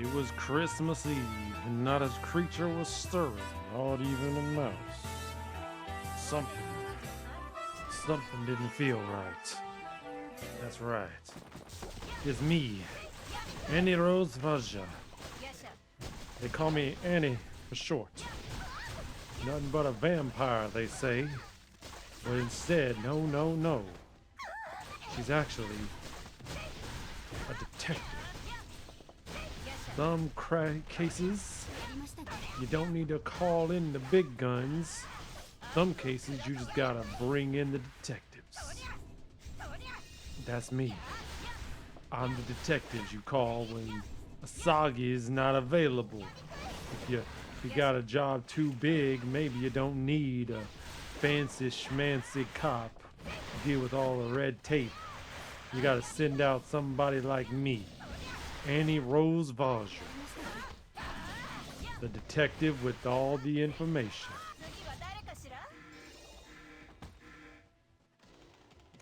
It was Christmas Eve, and not a creature was stirring, not even a mouse. Something didn't feel right. That's right. It's me, Annie Rose Vaja. They call me Annie for short. Nothing but a vampire, they say. But instead, no. She's actually a detective. Some cases, you don't need to call in the big guns. Some cases, you just gotta bring in the detectives. That's me. I'm the detectives you call when Asagi is not available. If you got a job too big, maybe you don't need a fancy schmancy cop to deal with all the red tape. You gotta send out somebody like me, Annie Rose Vaja, the detective with all the information.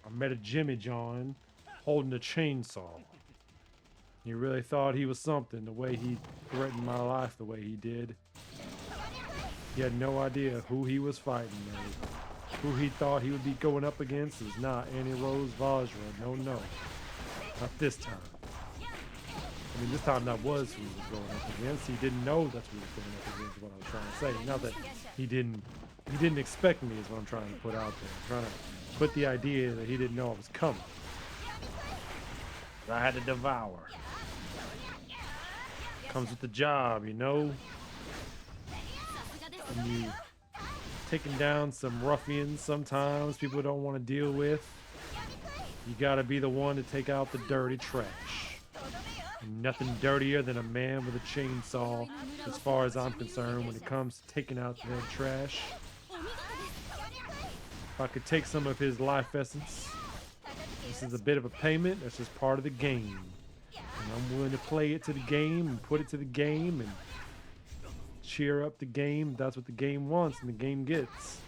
I met a Jimmy John holding a chainsaw. He really thought he was something, the way he threatened my life the way he did. He had no idea who he was fighting, man. Who he thought he would be going up against is not Annie Rose Vajra. No. Not this time. I mean, this time that was who he was going up against. He didn't know that's who he was going up against, is what I was trying to say. Not that he didn't expect me is what I'm trying to put out there. I'm trying to put the idea that he didn't know I was coming. I had to devour. Comes with the job, you know. And you taking down some ruffians sometimes people don't want to deal with. You gotta be the one to take out the dirty trash. And nothing dirtier than a man with a chainsaw, as far as I'm concerned, when it comes to taking out the trash. If I could take some of his life essence, this is a bit of a payment. That's just part of the game. And I'm willing to play it to the game and put it to the game and cheer up the game. That's what the game wants and the game gets.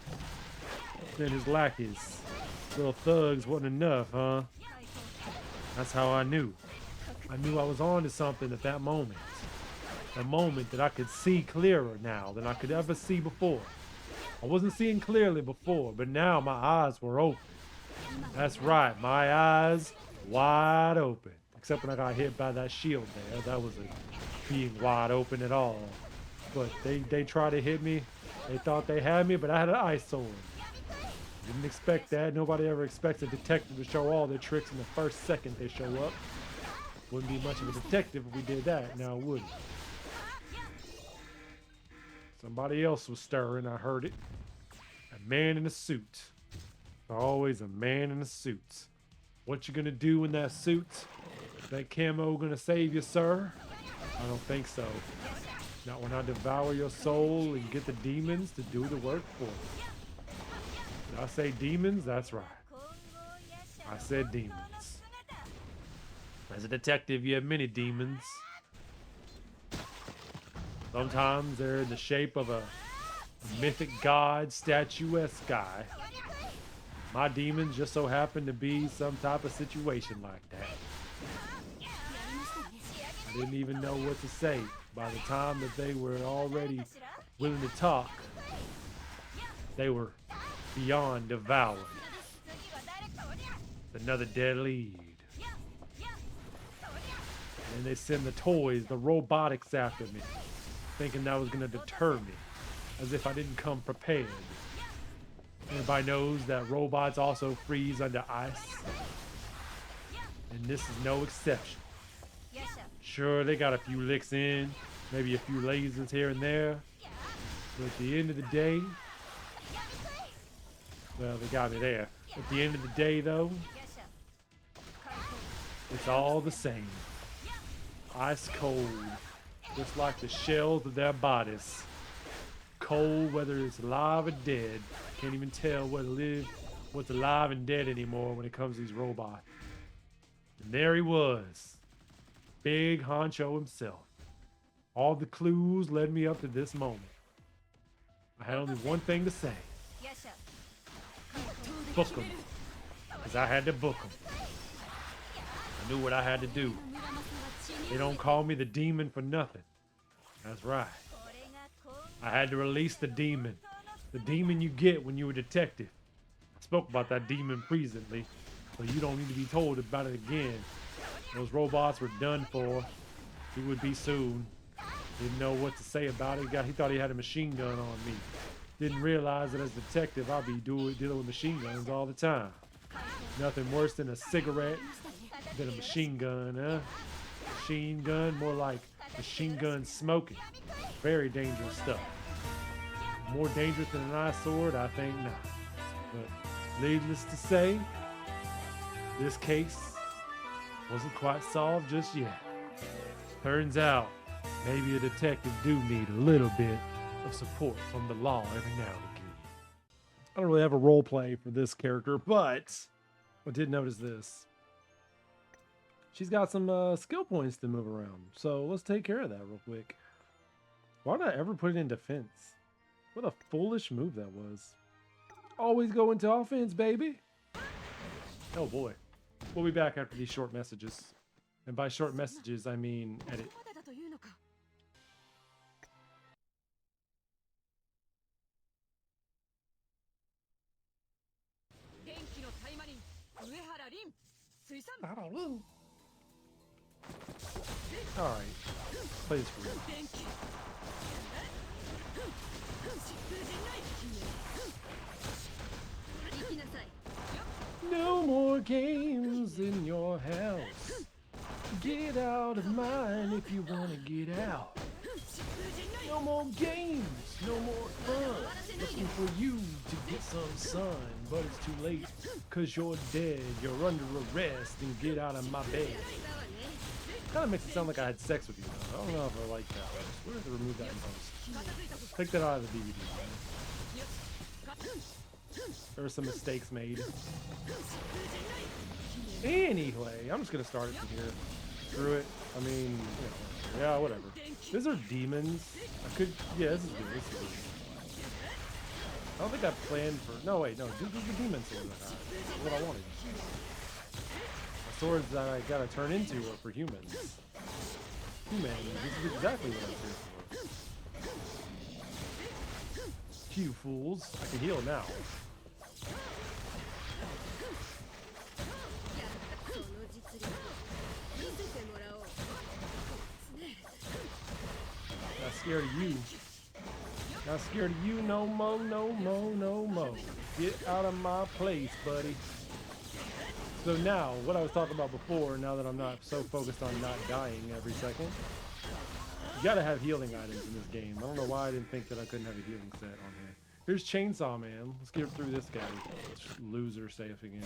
Then his lackeys, little thugs, wasn't enough, huh? That's how I knew. I knew I was on to something at that moment. A moment that I could see clearer now than I could ever see before. I wasn't seeing clearly before, but now my eyes were open. That's right, my eyes wide open. Except when I got hit by that shield there. That wasn't being wide open at all. But they tried to hit me. They thought they had me, but I had an ice sword. Didn't expect that. Nobody ever expects a detective to show all their tricks in the first second they show up. Wouldn't be much of a detective if we did that, now would it? Somebody else was stirring, I heard it. A man in a suit. Always a man in a suit. What you gonna do in that suit? That camo gonna save you, sir? I don't think so. Not when I devour your soul and get the demons to do the work for you. Did I say demons? That's right. I said demons. As a detective, you have many demons. Sometimes they're in the shape of a mythic god, statuesque guy. My demons just so happen to be some type of situation like that. I didn't even know what to say by the time that they were already willing to talk. They were beyond devoured. Another dead lead. And they send the toys, the robotics after me, thinking that was going to deter me, as if I didn't come prepared. Everybody knows that robots also freeze under ice. And this is no exception. Sure, they got a few licks in, maybe a few lasers here and there. But at the end of the day, well, they got me there. At the end of the day, though, it's all the same. Ice cold, just like the shells of their bodies. Cold, whether it's alive or dead. Can't even tell what's alive and dead anymore when it comes to these robots. And there he was, Big Honcho himself. All the clues led me up to this moment. I had only one thing to say. Book him. Because I had to book him. I knew what I had to do. They don't call me the demon for nothing. That's right. I had to release the demon. The demon you get when you're a detective. I spoke about that demon recently, so you don't need to be told about it again. Those robots were done for. He would be soon. Didn't know what to say about it. He thought he had a machine gun on me. Didn't realize that as a detective, I'll be dealing with machine guns all the time. Nothing worse than a cigarette than a machine gun, huh? Machine gun, more like machine gun smoking. Very dangerous stuff. More dangerous than an eye sword? I think not. But needless to say, this case wasn't quite solved just yet. Turns out, maybe a detective do need a little bit of support from the law every now and again. I don't really have a role play for this character, but I did notice this. She's got some skill points to move around, so let's take care of that real quick. Why did I ever put it in defense? What a foolish move that was. Always go into offense, baby. Oh boy. We'll be back after these short messages. And by short messages, I mean edit. Alright. Play this for real. No more games in your house. Get out of mine if you want to get out. No more games, no more fun. Looking for you to get some sun, but it's too late, cause you're dead. You're under arrest and get out of my bed. Kind of makes it sound like I had sex with you, though. I don't know if I like that. We're going to remove that in post. Take that out of the DVD. There were some mistakes made. Anyway, I'm just going to start it from here. Screw it. I mean, you know, yeah, whatever. These are demons. I could, yeah, this is good. This is good. I don't think I planned for, no, wait, no, this is the demon sword I got. That's what I wanted. The swords that I gotta turn into are for humans. Humans, this is exactly what I'm here for. You fools. I can heal now. Not scared of you. Not scared of you no mo, no mo, no mo. Get out of my place, buddy. So now, what I was talking about before, now that I'm not so focused on not dying every second, you gotta have healing items in this game. I don't know why I didn't think that I couldn't have a healing set on here. Here's Chainsaw Man. Let's get through this guy. Loser safe again.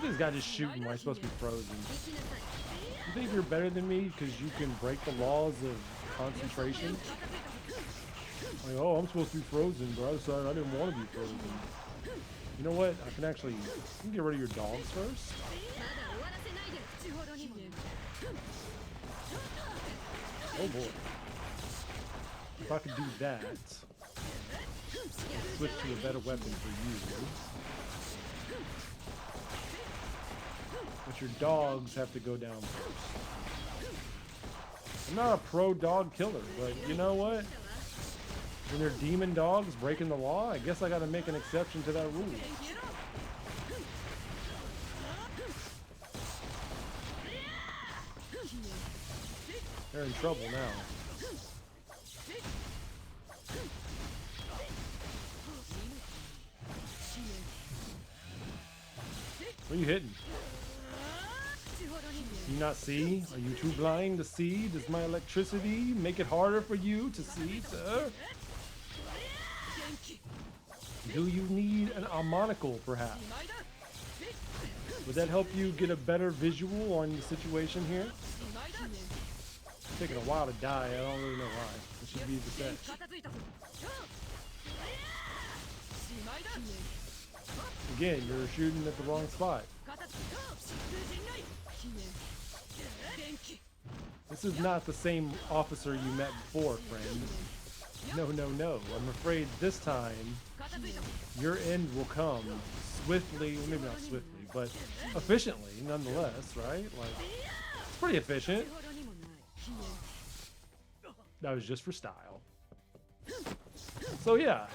This guy just shooting while he's supposed to be frozen. You think you're better than me because you can break the laws of concentration? Like, oh, I'm supposed to be frozen, but I decided I didn't want to be frozen. You know what? I can actually get rid of your dogs first. Oh boy. If I could do that, switch to a better weapon for you. But your dogs have to go down first. I'm not a pro dog killer, but you know what? When they're demon dogs breaking the law, I guess I gotta make an exception to that rule. They're in trouble now. What are you hitting? Do you not see? Are you too blind to see? Does my electricity make it harder for you to see, sir? Do you need a monocle, perhaps? Would that help you get a better visual on the situation here? It's taking a while to die. I don't really know why. It should be the set. Again, you're shooting at the wrong spot. This is not the same officer you met before, friend. No, no, no. I'm afraid this time your end will come swiftly, well, maybe not swiftly, but efficiently nonetheless, right? Like, it's pretty efficient. That was just for style. So yeah,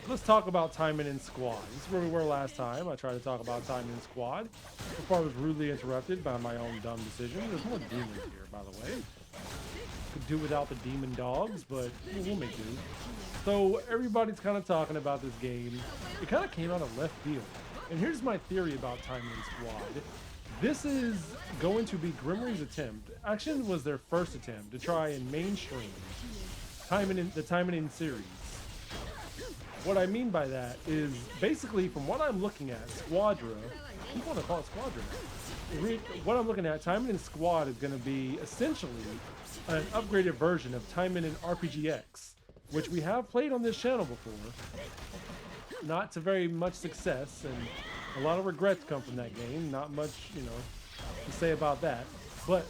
let's talk about timing in squad. This is where we were last time. I tried to talk about timing in squad before I was rudely interrupted by my own dumb decision. There's more demons here, by the way. Could do without the demon dogs, but we'll make do. So everybody's kind of talking about this game. It kind of came out of left field. And here's my theory about timing in squad. This is going to be Grimmery's attempt. Actually, it was their first attempt to try and mainstream the timing in series. What I mean by that is basically, from what I'm looking at, Squadra, you want to call it Squadra. What I'm looking at, timing in Squad is going to be essentially an upgraded version of timing in RPGX, which we have played on this channel before. Not to very much success, and a lot of regrets come from that game. Not much, to say about that. But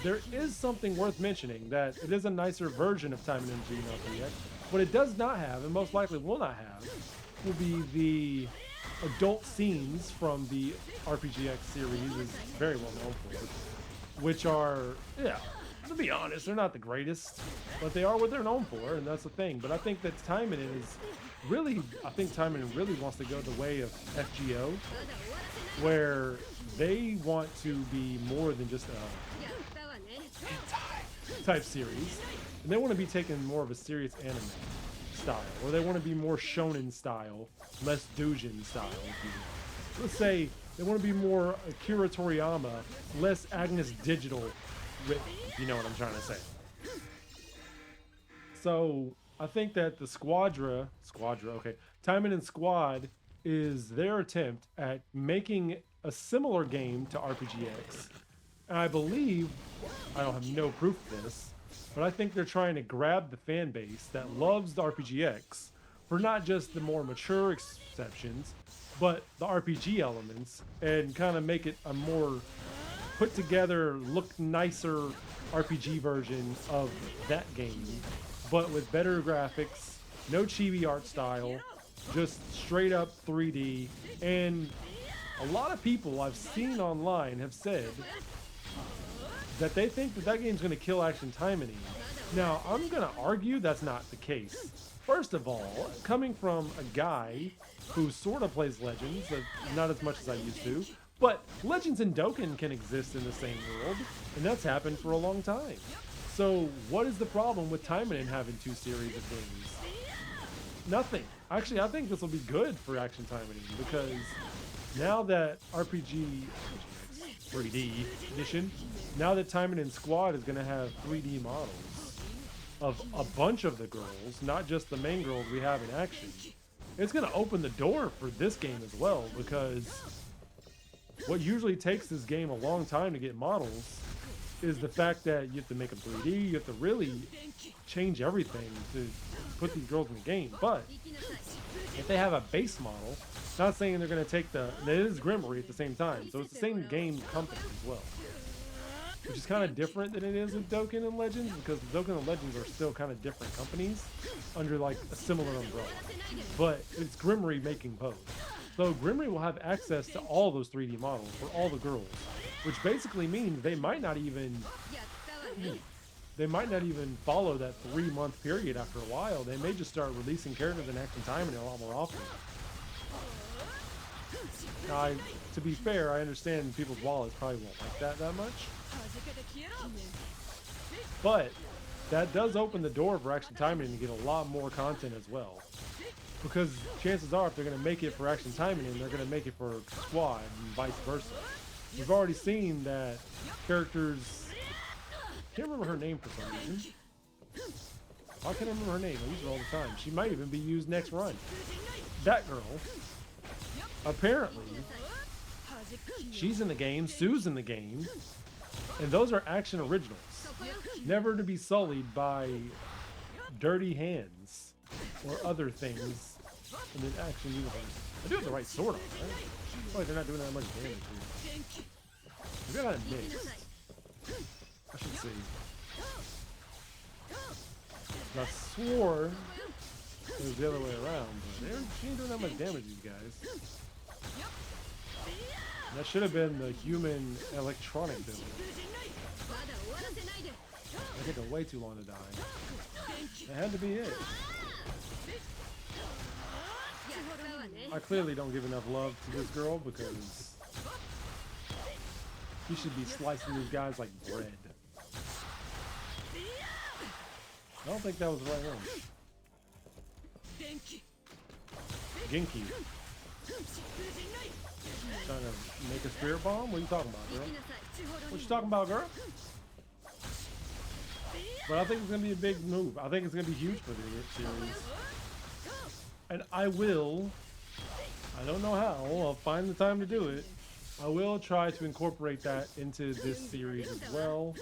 there is something worth mentioning, that it is a nicer version of timing in RPGX. What it does not have, and most likely will not have, will be the adult scenes from the RPGX series, is very well known for, which are, yeah, to be honest, they're not the greatest, but they are what they're known for, and that's the thing. But I think that timing is really, timing really wants to go the way of FGO, where they want to be more than just a type series, and they want to be taken more of a serious anime style, or they want to be more shonen style, less doujin style. Let's say they want to be more Akira Toriyama, less Agnes Digital, if you know what I'm trying to say. So I think that the Squadra, okay, Timing in Squad is their attempt at making a similar game to RPGX. And I believe, I don't have no proof of this, but I think they're trying to grab the fan base that loves the RPGX for not just the more mature exceptions, but the RPG elements, and kind of make it a more put together, look nicer RPG version of that game, but with better graphics, no chibi art style, just straight up 3D. And a lot of people I've seen online have said that they think that that game's going to kill action timing. Now, I'm going to argue that's not the case. First of all, coming from a guy who sort of plays Legends, not as much as I used to, but Legends and Dokkan can exist in the same world, and that's happened for a long time. So what is the problem with timing having two series of games? Nothing. Actually, I think this will be good for action timing, because now that RPG 3D edition, now that Timing in Squad is going to have 3D models of a bunch of the girls, not just the main girls we have in action, it's going to open the door for this game as well, because what usually takes this game a long time to get models is the fact that you have to make them 3D, you have to really change everything to put these girls in the game. But if they have a base model, not saying they're going to take it is Grimmery at the same time, so it's the same game company as well, which is kind of different than it is with Dokkan and Legends, because Dokkan and Legends are still kind of different companies under like a similar umbrella, but it's Grimmery making both. So Grimmery will have access to all those 3D models for all the girls, which basically means they might not even follow that 3-month period after a while. They may just start releasing characters in action timing a lot more often. Now, to be fair, I understand people's wallets probably won't like that much, but that does open the door for action timing to get a lot more content as well. Because chances are, if they're going to make it for action timing, they're going to make it for squad and vice versa. We've already seen that characters, I can't remember her name for some reason. Why can't I remember her name? I use her all the time. She might even be used next run. That girl, apparently, she's in the game, Sue's in the game, and those are action originals. Never to be sullied by dirty hands or other things in the action universe. I do have the right sword on, right? I feel like they're not doing that much damage here. Maybe I got it mixed. I should see. I swore it was the other way around, but she ain't doing that much damage, these guys. That should have been the human electronic builder. That took way too long to die. That had to be it. I clearly don't give enough love to this girl because you should be slicing these guys like bread. I don't think that was the right one. Genki. Trying to make a spirit bomb? What are you talking about, girl? What you talking about, girl? But I think it's going to be a big move. I think it's going to be huge for the series. And I don't know how, I'll find the time to do it. I will try to incorporate that into this series as well.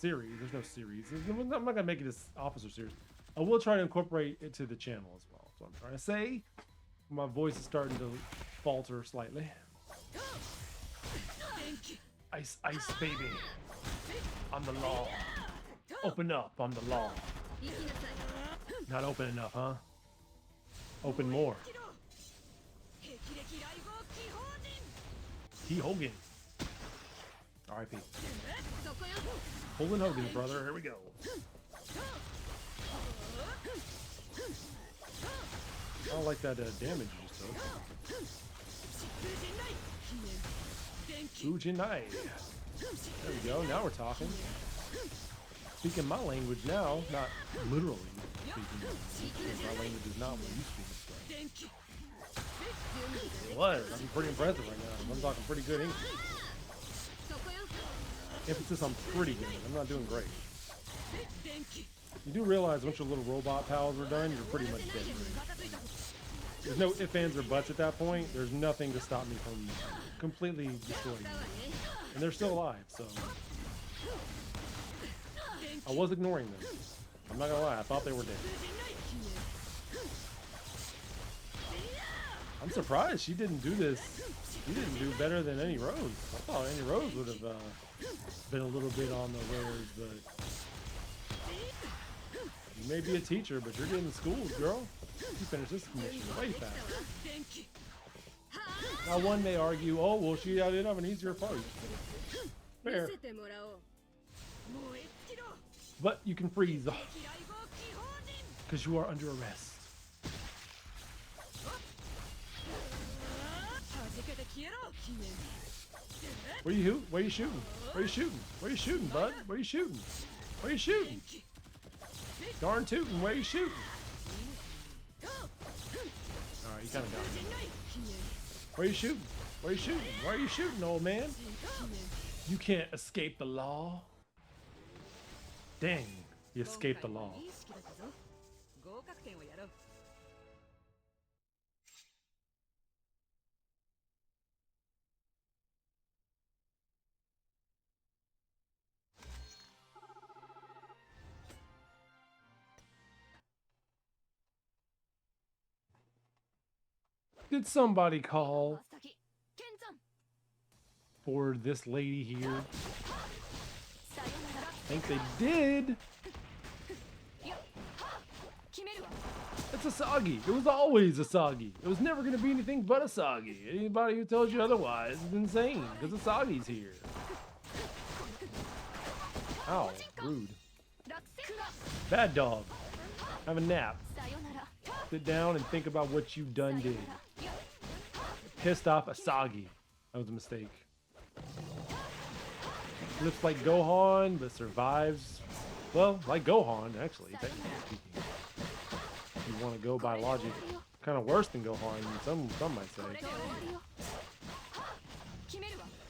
There's no series. I'm not going to make it this officer series. I will try to incorporate it to the channel as well. That's what I'm trying to say. My voice is starting to falter slightly. Ice, ice, baby. I'm the law. Open up, I'm the law. Not open enough, huh? Open more. T. Hogan. R.I.P. Hogan Hogan, brother. Here we go. I don't like that damage you just took. Fujinai. There we go. Now we're talking. Speaking my language now, not literally speaking. My language is not what you speak. It was. I'm pretty impressive right now. I'm talking pretty good English. Emphasis on pretty good. I'm not doing great. You do realize once your little robot pals are done, you're pretty much dead. There's no ifs, ands, or buts at that point. There's nothing to stop me from completely destroying them. And they're still alive, so... I was ignoring them. I'm not gonna lie, I thought they were dead. I'm surprised she didn't do this. She didn't do better than Any Rose. I thought Any Rose would have been a little bit on the wares, but... You may be a teacher, but you're getting schools, girl. You finished this mission way faster. Now one may argue, oh, well, she didn't have an easier fight. Fair. But you can freeze. Because you are under arrest. Where you shooting? Where you shooting? Where you shooting, bud? Where you shooting? Where you shooting? Darn tootin', where you shooting? Alright, you kinda got me. Where you shooting? Where you shooting? Where are you shooting, old man? You can't escape the law. Dang, you escaped the law. Did somebody call for this lady here? I think they did. It's Asagi. It was always Asagi. It was never going to be anything but Asagi. Anybody who tells you otherwise is insane, because Asagi's here. Ow, rude. Bad dog. Have a nap. Sit down and think about what you done did. Pissed off Asagi. That was a mistake. Looks like Gohan, but survives. Well, like Gohan, actually, technically speaking. If you want to go by logic. Kind of worse than Gohan, some might say.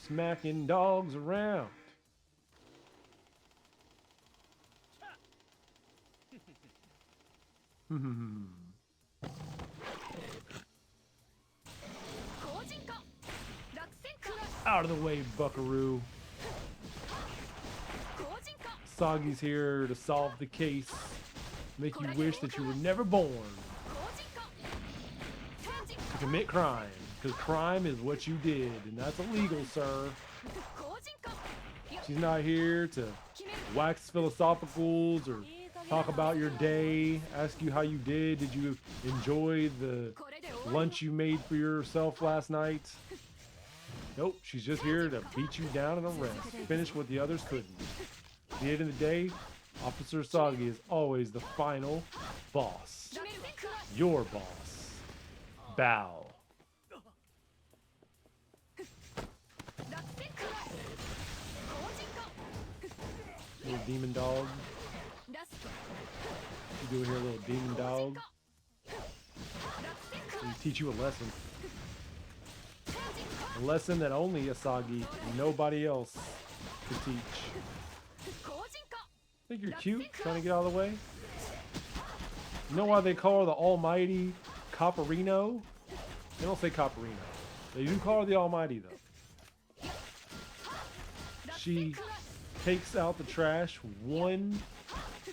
Smacking dogs around. Out of the way, buckaroo. Sagi's here to solve the case. Make you wish that you were never born. To commit crime. Because crime is what you did. And that's illegal, sir. She's not here to wax philosophicals or talk about your day. Ask you how you did. Did you enjoy the lunch you made for yourself last night? Nope, she's just here to beat you down in a rest. Finish what the others couldn't. At the end of the day, Officer Asagi is always the final boss. Your boss. Bow. Little demon dog. You do here, little demon dog. We teach you a lesson. A lesson that only Asagi and nobody else can teach. Think you're cute, trying to get out of the way? You know why they call her the Almighty Copperino? They don't say Copperino. They do call her the Almighty, though. She takes out the trash one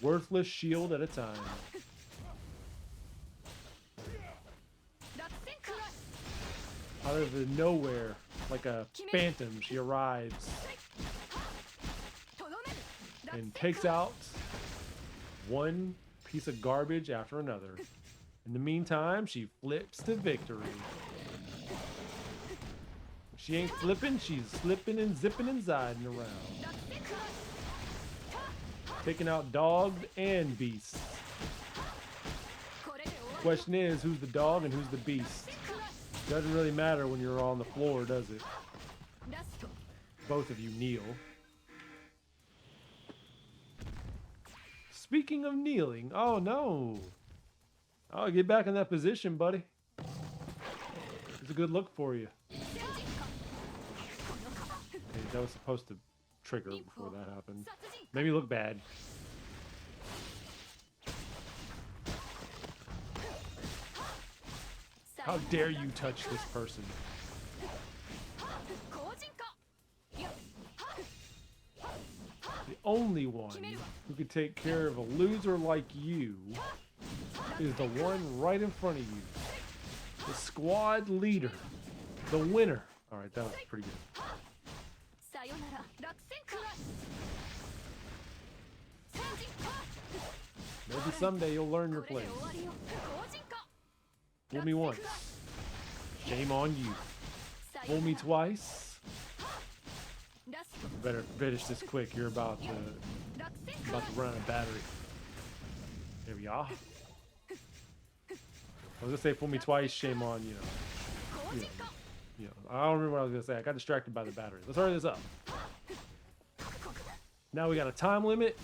worthless shield at a time. Out of the nowhere, like a phantom, she arrives and takes out one piece of garbage after another. In the meantime, she flips to victory. If she ain't flipping, she's slipping and zipping and ziding around. Taking out dogs and beasts. Question is, who's the dog and who's the beast? Doesn't really matter when you're on the floor, does it? Both of you kneel. Speaking of kneeling, oh no. Oh, get back in that position, buddy. It's a good look for you. Okay, that was supposed to trigger before that happened. Maybe look bad. How dare you touch this person? The only one who can take care of a loser like you is the one right in front of you. The squad leader. The winner. Alright, that was pretty good. Maybe someday you'll learn your place. Fool me once. Shame on you. Fool me twice. Better finish this quick. You're about to run out of battery. There we are. I was gonna say fool me twice, shame on you. I don't remember what I was gonna say. I got distracted by the battery. Let's hurry this up. Now we got a time limit.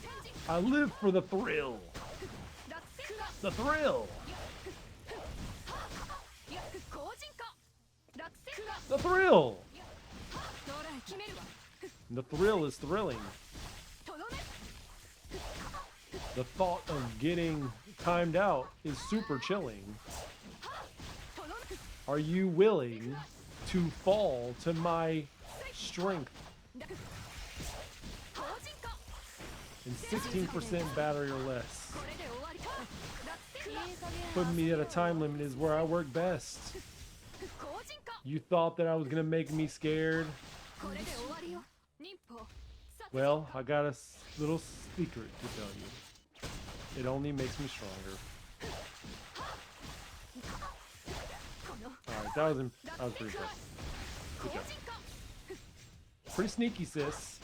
I live for the thrill. The thrill. The thrill. The thrill is thrilling. The thought of getting timed out is super chilling. Are you willing to fall to my strength? And 16% battery or less. Putting me at a time limit is where I work best. You thought that I was gonna make me scared? Well, I got a little secret to tell you. It only makes me stronger. Alright, that was pretty impressive. Good job. Pretty sneaky, sis.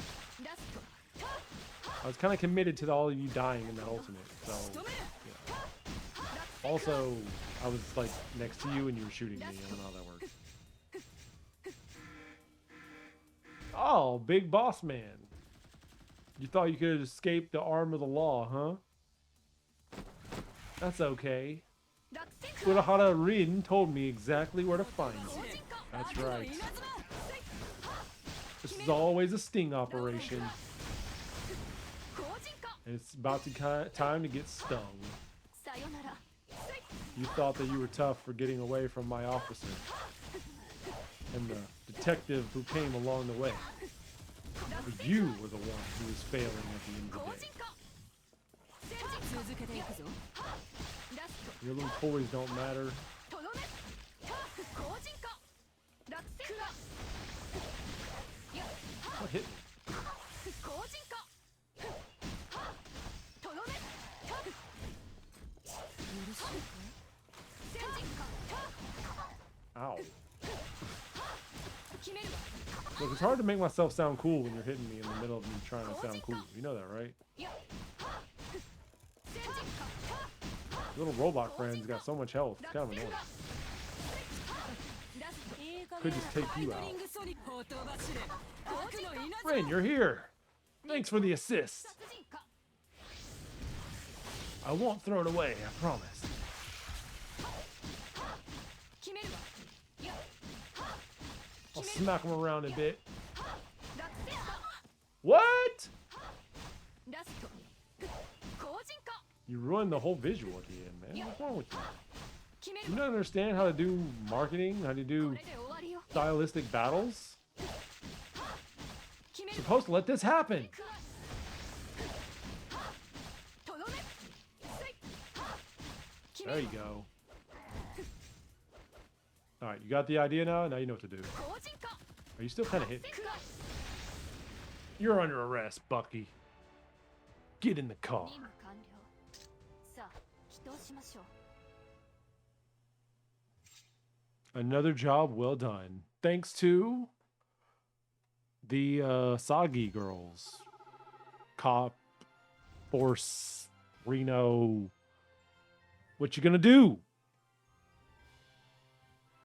I was kind of committed to all of you dying in that ultimate, so yeah. Also, I was like next to you and you were shooting me. I don't know how that worked. Oh, big boss man. You thought you could escape the arm of the law, huh? That's okay. Kirara Rin told me exactly where to find you. That's right. This is always a sting operation. And it's about time to get stung. You thought that you were tough for getting away from my officer and the detective who came along the way. But you were the one who was failing at the end of the day. Your little toys don't matter. What hit me? Ow. Look, it's hard to make myself sound cool when you're hitting me in the middle of me trying to sound cool. You know that, right? Little robot friends got so much health. It's kind of annoying. Could just take you out. Ren, you're here. Thanks for the assist. I won't throw it away, I promise. I'll smack him around a bit. What? You ruined the whole visual at the end, man. What's wrong with you? You don't understand how to do marketing, how to do stylistic battles? You're supposed to let this happen. There you go. Alright, you got the idea now? Now you know what to do. Are you still kind of hitting? You're under arrest, Bucky. Get in the car. Another job well done. Thanks to the Asagi girls. Cop, Force, Reno. What you gonna do?